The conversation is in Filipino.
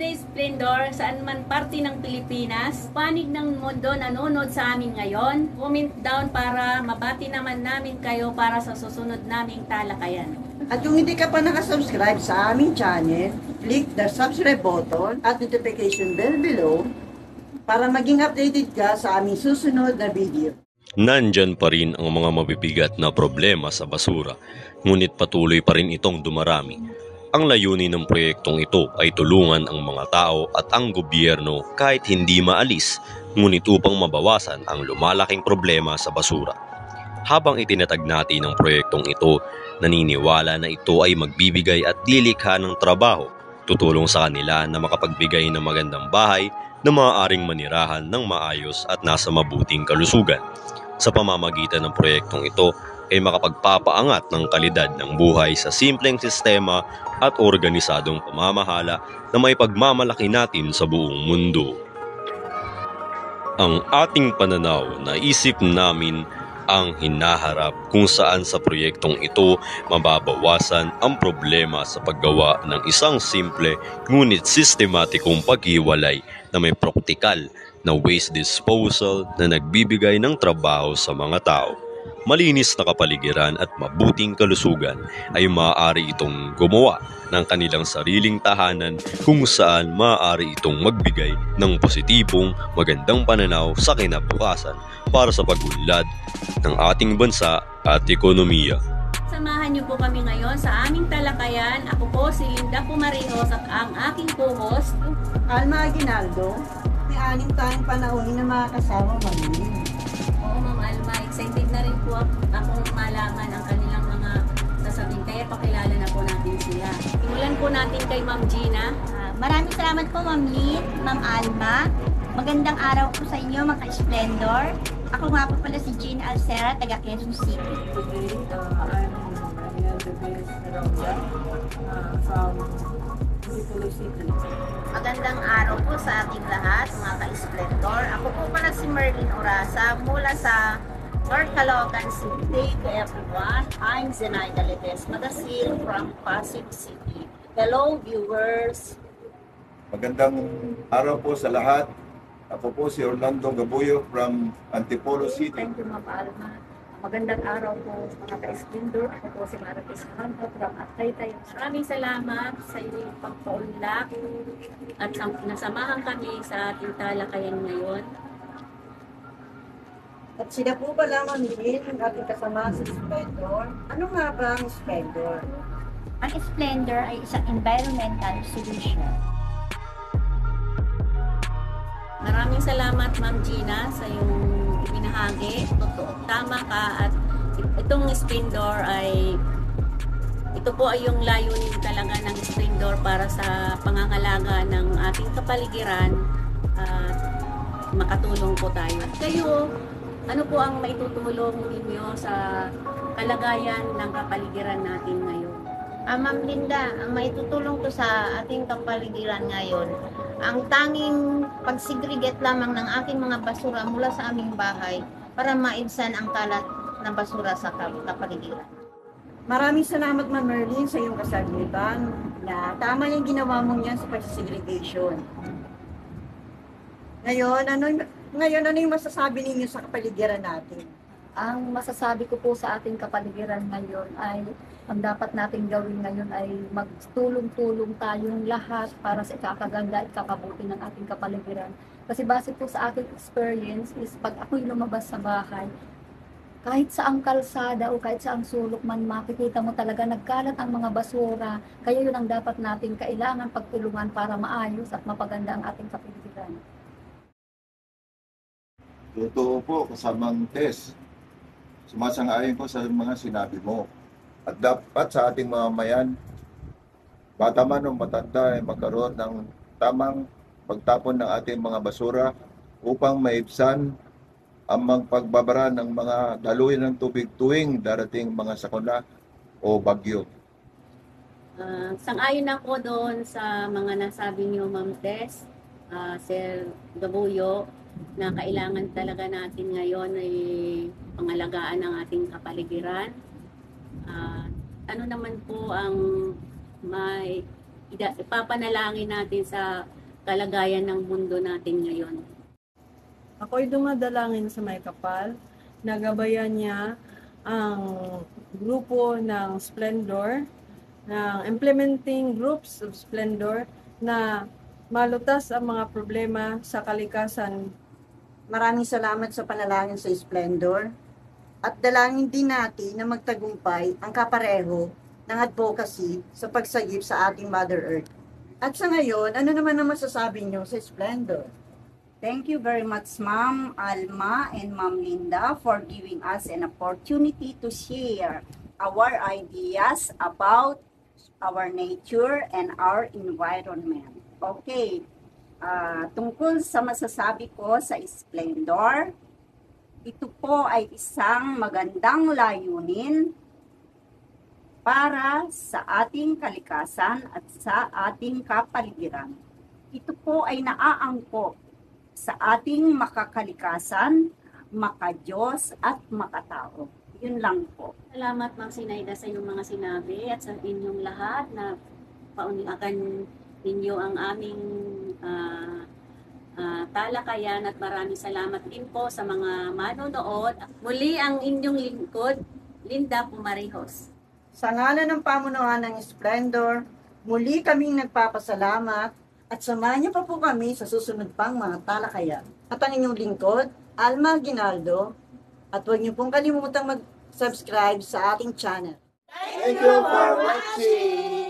Birthday Splendor, saan man parte ng Pilipinas, panig ng mundo nanonood sa amin ngayon. Comment down para mabati naman namin kayo para sa susunod naming talakayan. At kung hindi ka pa nakasubscribe sa aming channel, click the subscribe button at notification bell below para maging updated ka sa aming susunod na video. Nandyan pa rin ang mga mabibigat na problema sa basura, ngunit patuloy pa rin itong dumarami. Ang layunin ng proyektong ito ay tulungan ang mga tao at ang gobyerno kahit hindi maalis, ngunit upang mabawasan ang lumalaking problema sa basura. Habang itinatag natin ang proyektong ito, naniniwala na ito ay magbibigay at lilikha ng trabaho, tutulong sa kanila na makapagbigay ng magandang bahay na maaaring manirahan ng maayos at nasa mabuting kalusugan. Sa pamamagitan ng proyektong ito ay makapagpapaangat ng kalidad ng buhay sa simpleng sistema at organisadong pamamahala na may pagmamalaki natin sa buong mundo. Ang ating pananaw na isip namin ang hinaharap kung saan sa proyektong ito mababawasan ang problema sa paggawa ng isang simple ngunit sistematikong paghiwalay na may praktikal na waste disposal na nagbibigay ng trabaho sa mga tao. Malinis na kapaligiran at mabuting kalusugan ay maaari itong gumawa ng kanilang sariling tahanan kung saan maaari itong magbigay ng positibong magandang pananaw sa kinabukasan para sa pagunlad ng ating bansa at ekonomiya. Samahan niyo po kami ngayon sa aming talakayan. Ako po si Linda Pumarejos at ang aking co-host, Alma Aguinaldo, may anim tayong panauhin na mga kasama mamili. Oo, Ma'am Alma, excited na rin po akong malaman ang kanilang mga sasabihin. Kaya pakilala na po natin sila. Simulan po natin kay Ma'am Gina. Maraming salamat po, Ma'am Lynn, Ma'am Alma. Magandang araw po sa inyo, mga ka-Splendor. Ako nga po pala si Jean Alcera, taga Quezon City. Today, I'm Maria de Bez Meronda from Antipolo City. Magandang araw po sa ating lahat, mga ka-Splendor. Ako po pala si Merlin Orasa mula sa North Caloocan City. Good day to everyone. I'm Zenaida Ledesma Dasil from Pasig City. Hello viewers. Magandang araw po sa lahat. Ako po si Orlando Gabuyo from Antipolo City. Thank you, Ma'am Alma. Magandang araw po mga ka-Splendor. Ako po si Marites Hanto from Ataytay. Maraming salamat sa inyong pagpaunlak at nasamahan kami sa ating talakayan ngayon. At sila po pala mamili ng ating kasama sa Splendor. Ano nga ba ang Splendor? Ang Splendor ay isang environmental solution. Maraming salamat, Ma'am Gina, sa iyong ibinahagi. Totoo, tama ka. At itong Splendor ay, ito po ay yung layunin talaga ng Splendor para sa pangangalaga ng ating kapaligiran at makatulong po tayo. At kayo, ano po ang maitutulong ninyo sa kalagayan ng kapaligiran natin ngayon? Ma'am Linda, ang maitutulong ko sa ating kapaligiran ngayon, ang tanging pagsegregate lamang ng aking mga basura mula sa aming bahay para maibsan ang kalat na basura sa kapaligiran. Maraming salamat, Ma'am Merlin, sa iyong kasagutan na tama yung ginawa mo niyan sa pag-segregation. Ngayon, ano yung masasabi ninyo sa kapaligiran natin? Ang masasabi ko po sa ating kapaligiran ngayon ay ang dapat nating gawin ngayon ay magtulong-tulong tayong lahat para sa ikakaganda at kakabuti ng ating kapaligiran. Kasi base po sa aking experience is pag ako'y lumabas sa bahay, kahit saang kalsada o kahit saang sulok man, makikita mo talaga nagkalat ang mga basura. Kaya yun ang dapat natin kailangan pagtulungan para maayos at mapaganda ang ating kapaligiran. Totoo po, kasamang test. Sumasang-ayon ko sa mga sinabi mo. At dapat sa ating mamamayan, bata man o matanda, ay magkaroon ng tamang pagtapon ng ating mga basura upang maibsan ang pagbabara ng mga daluyan ng tubig tuwing darating mga sakuna o bagyo. Sang-ayon ako doon sa mga nasabi niyo, Ma'am Tess, Sir Gabuyo, na kailangan talaga natin ngayon ay pangalagaan ng ating kapaligiran. Ano naman po ang may ipapanalangin natin sa kalagayan ng mundo natin ngayon. Ako'y dumadalangin sa may kapal, nagabayan niya ang grupo ng Splendor, ng implementing groups of Splendor na malutas ang mga problema sa kalikasan. Maraming salamat sa panalangin sa Splendor at dalangin din natin na magtagumpay ang kapareho ng advocacy sa pagsagip sa ating Mother Earth. At sa ngayon, ano naman ang masasabi niyo sa Splendor? Thank you very much, Ma'am Alma and Ma'am Linda, for giving us an opportunity to share our ideas about our nature and our environment. Okay, tungkol sa masasabi ko sa Splendor, ito po ay isang magandang layunin para sa ating kalikasan at sa ating kapaligiran. Ito po ay naaangkop sa ating makakalikasan, makadiyos at makatao. Yun lang po. Salamat Ma'am Sinaida sa iyong mga sinabi at sa inyong lahat na pauniakan ninyo ang aming talakayan at maraming salamat din po sa mga manonood. Muli ang inyong lingkod, Linda Pumarihos. Sa ngalan ng pamunuan ng Splendor, muli kaming nagpapasalamat at samahan niyo pa po kami sa susunod pang mga talakayan. At ang inyong lingkod, Alma Ginaldo, at huwag niyo pong kalimutang mag-subscribe sa ating channel. Thank you for watching!